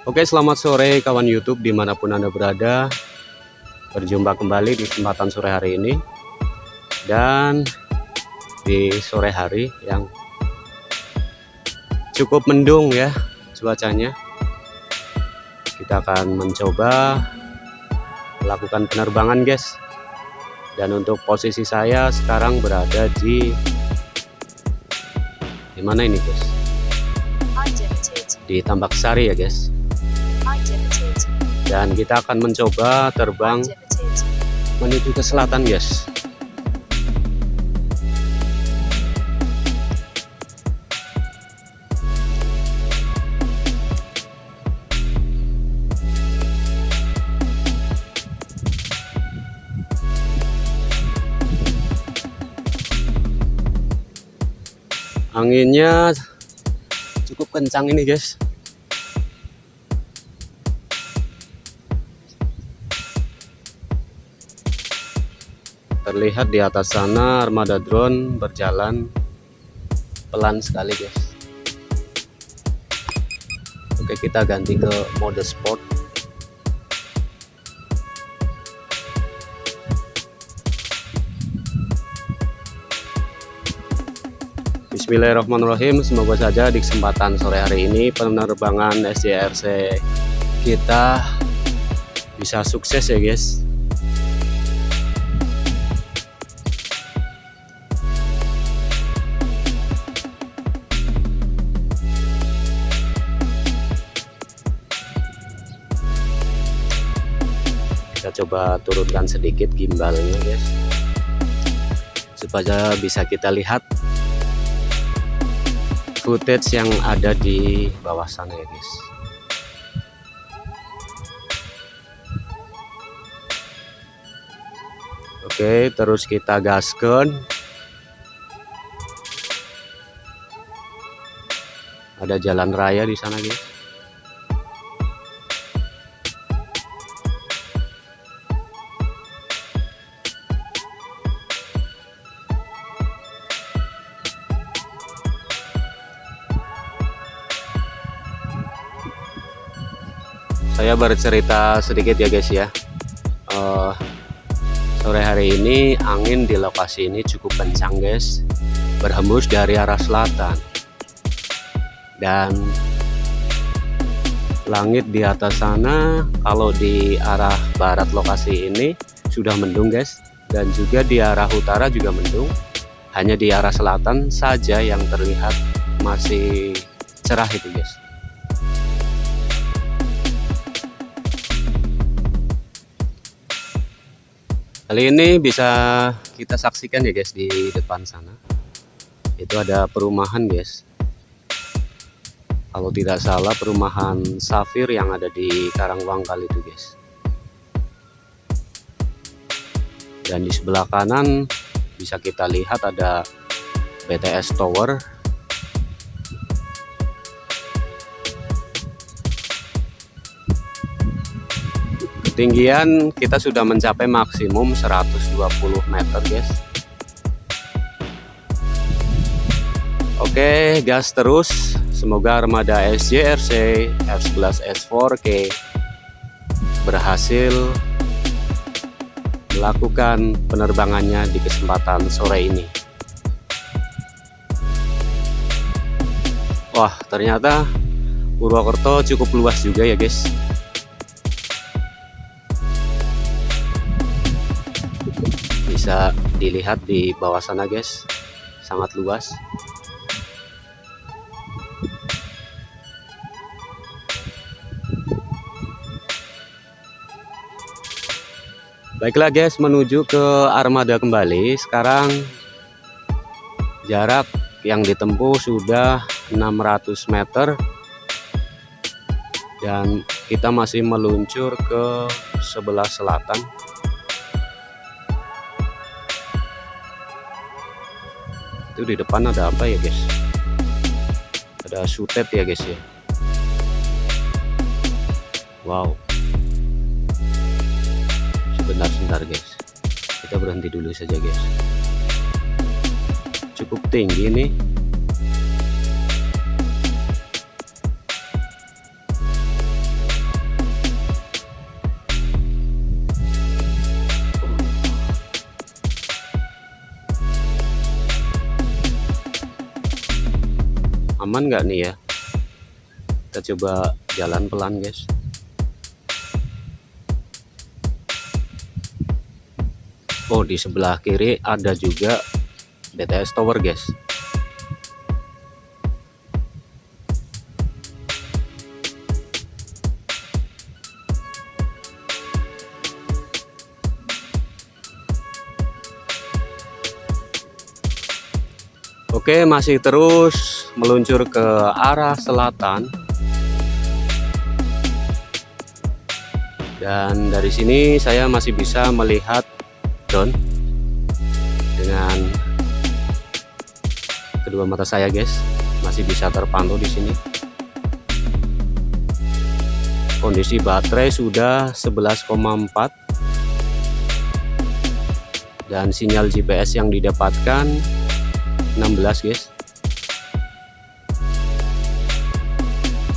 Oke, selamat sore kawan YouTube dimanapun Anda berada. Berjumpa kembali di kesempatan sore hari ini. Dan di sore hari yang cukup mendung ya cuacanya, kita akan mencoba melakukan penerbangan guys. Dan untuk posisi saya sekarang berada di mana ini guys? Di Tambak Sari ya guys. Dan kita akan mencoba terbang menuju ke selatan guys. Anginnya cukup kencang ini guys. Terlihat di atas sana armada drone berjalan pelan sekali guys. Oke, kita ganti ke mode sport. Bismillahirrahmanirrahim. Semoga saja di kesempatan sore hari ini penerbangan SJRC kita bisa sukses ya guys. Kita coba turunkan sedikit gimbalnya guys, supaya bisa kita lihat footage yang ada di bawah sana ya guys. Oke, terus kita gaskan. Ada jalan raya di sana guys. Saya bercerita sedikit ya guys ya. Sore hari ini angin di lokasi ini cukup kencang guys, berhembus dari arah selatan. Dan langit di atas sana kalau di arah barat lokasi ini sudah mendung guys, dan juga di arah utara juga mendung. Hanya di arah selatan saja yang terlihat masih cerah itu guys. Kali ini bisa kita saksikan ya guys, di depan sana itu ada perumahan guys. Kalau tidak salah perumahan Safir yang ada di Karangwangkal itu guys. Dan di sebelah kanan bisa kita lihat ada BTS Tower. Ketinggian kita sudah mencapai maksimum 120 meter guys. Oke, gas terus. Semoga armada SJRC F11S4K berhasil melakukan penerbangannya di kesempatan sore ini. Wah, ternyata Purwokerto cukup luas juga ya guys. Bisa dilihat di bawah sana guys, sangat luas. Baiklah guys, menuju ke armada kembali. Sekarang jarak yang ditempuh sudah 600 meter dan kita masih meluncur ke sebelah selatan. Itu di depan ada apa ya guys? Ada sutet ya guys ya. Wow. Sebentar guys, kita berhenti dulu saja guys. Cukup tinggi nih. aman nggak nih ya. Kita coba jalan pelan guys. Oh, di sebelah kiri ada juga BTS Tower guys. Oke, masih terus meluncur ke arah selatan. Dan dari sini saya masih bisa melihat drone dengan kedua mata saya guys, masih bisa terpantau di sini. Kondisi baterai sudah 11,4 dan sinyal GPS yang didapatkan 16 guys.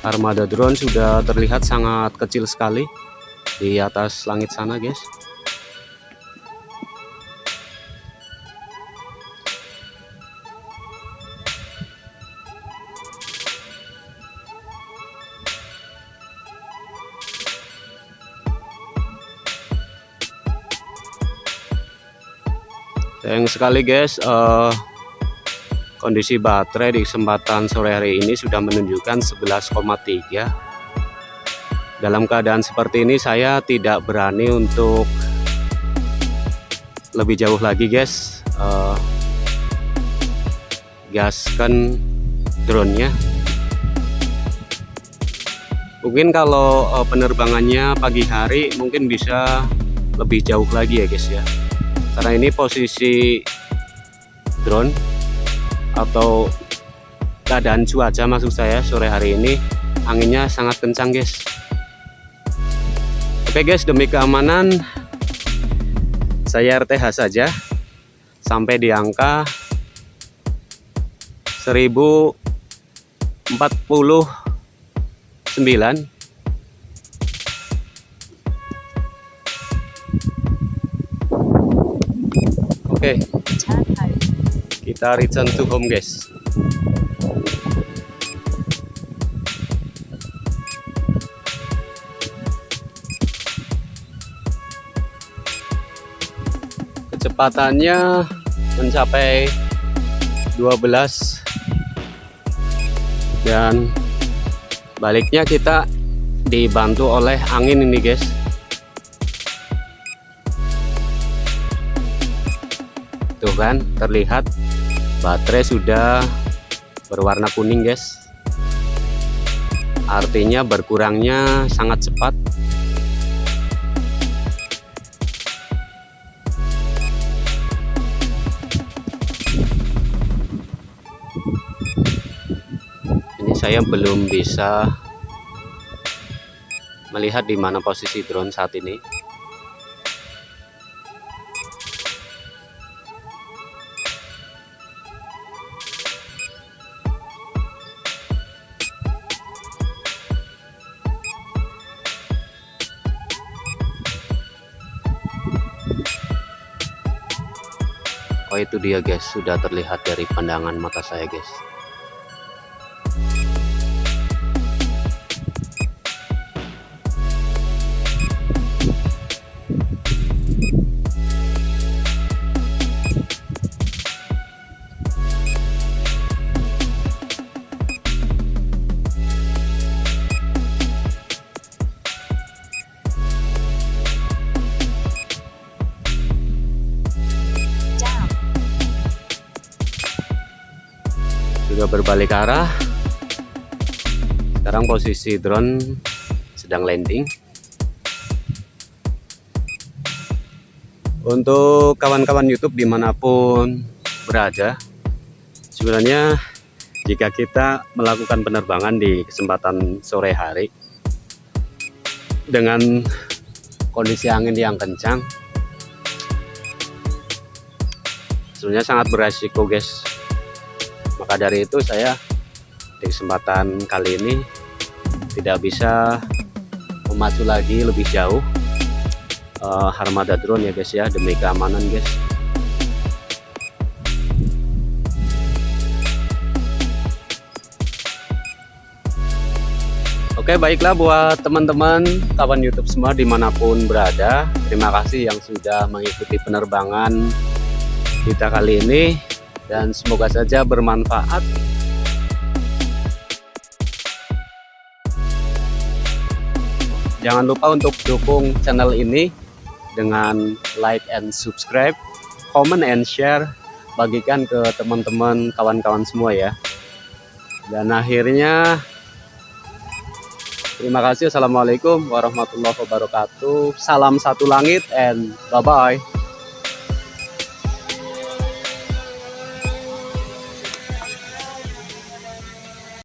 Armada drone sudah terlihat sangat kecil sekali di atas langit sana guys. Sayang sekali guys, kondisi baterai di kesempatan sore hari ini sudah menunjukkan 11,3. Dalam keadaan seperti ini saya tidak berani untuk lebih jauh lagi guys, gaskan drone-nya. Mungkin kalau penerbangannya pagi hari mungkin bisa lebih jauh lagi ya guys ya, karena ini posisi drone atau keadaan cuaca maksud saya sore hari ini anginnya sangat kencang guys. Oke guys, demi keamanan saya RTH saja sampai di angka 1049. Oke, kita return to home guys. Kecepatannya mencapai 12 dan baliknya kita dibantu oleh angin ini guys. Tuh kan terlihat baterai sudah berwarna kuning guys, artinya berkurangnya sangat cepat. Ini saya belum bisa melihat di mana posisi drone saat ini. Oh, itu dia guys, sudah terlihat dari pandangan mata saya guys. Sudah berbalik arah. Sekarang posisi drone sedang landing. Untuk kawan-kawan YouTube dimanapun berada, sebenarnya jika kita melakukan penerbangan di kesempatan sore hari dengan kondisi angin yang kencang, sebenarnya sangat beresiko guys. Maka dari itu saya di kesempatan kali ini tidak bisa memacu lagi lebih jauh armada drone ya guys ya, demi keamanan guys. Oke, baiklah buat teman-teman kawan YouTube semua dimanapun berada, terima kasih yang sudah mengikuti penerbangan kita kali ini, dan semoga saja bermanfaat. Jangan lupa untuk dukung channel ini dengan like and subscribe, comment and share, bagikan ke teman-teman kawan-kawan semua ya. Dan akhirnya terima kasih. Assalamualaikum warahmatullahi wabarakatuh. Salam satu langit and bye-bye.